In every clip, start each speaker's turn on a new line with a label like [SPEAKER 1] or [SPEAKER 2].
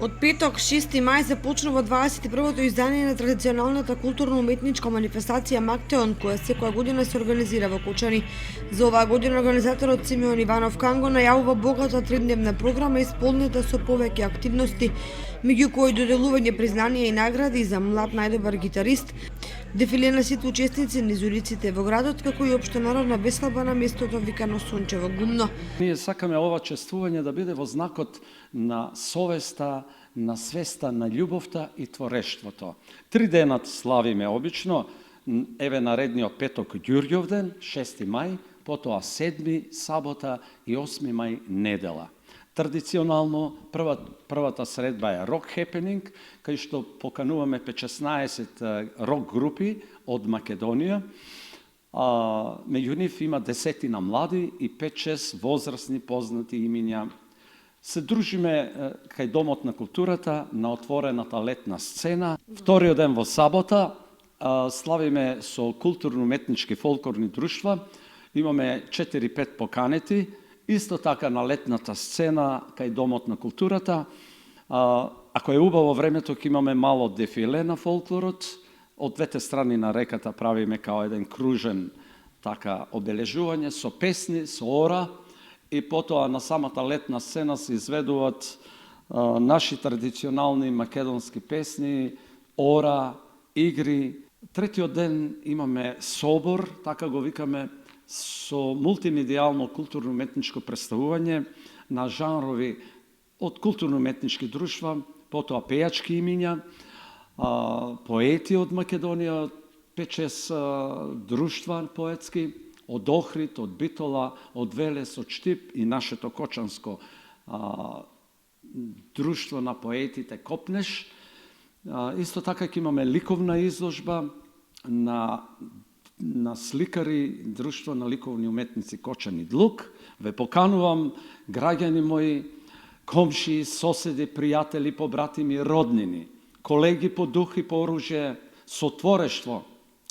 [SPEAKER 1] Од петок, 6 мај, започнува 21-то издание на традиционалната културно-уметничка манифестација Мактеон, која секоја година се организира во Кочани. За оваа година организаторот Симеон Иванов Канго најавува богата тридневна програма исполнета со повеќе активности, меѓу кои доделување признанија и награди за млад најдобар гитарист, дефиле на сите учесници низ улиците во градот, како и општенародна веселба на местото викано Сончево гумно.
[SPEAKER 2] Ние сакаме ова чествување да биде во знакот на совеста, на свеста, на љубовта и творештвото. 3 денат славиме обично, еве наредниот петок Ѓурѓовден, 6 мај, потоа 7 сабота и 8 мај недела. Традиционално првата средба е рок хепенинг, кај што покануваме 16 рок групи од Македонија. Меѓу нив има 10 млади и 5-6 возрастни познати имиња. Се дружиме кај Домот на културата на отворената летна сцена. Вториот ден во сабота славиме со културно-уметнички фолклорни друштва. Имаме 4-5 поканети. Исто така на летната сцена кај Домот на културата. Ако е убаво времето, ќе имаме мало дефиле на фолклорот. Од двете страни на реката правиме као еден кружен така обележување со песни, со ора. И потоа на самата летна сцена се изведуваат наши традиционални македонски песни, ора, игри. Третиот ден имаме собор, така го викаме, со мултимедијално културно-уметничко представување на жанрови од културно-уметнички друштва, потоа пејачки имиња, поети од Македонија, 5-6 друштва поетски, од Охрид, од Битола, од Велес, од Штип и нашето кочанско друштво на поетите Копнеш. Исто така ќе имаме ликовна изложба на сликари, друштво на ликовни уметници Кочани Длук. Ве поканувам, граѓани мои, комши, соседи, пријатели, побратими, роднини, колеги по дух и по оружје, со творештво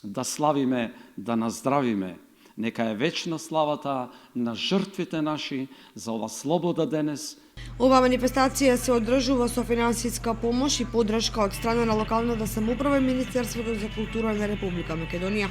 [SPEAKER 2] да славиме, да наздравиме. Нека е вечна славата на жртвите наши за ова слобода денес.
[SPEAKER 1] Оваа манифестација се одржува со финансиска помош и поддршка од страна на локалната самоуправа и Министерството за култура на Република Македонија.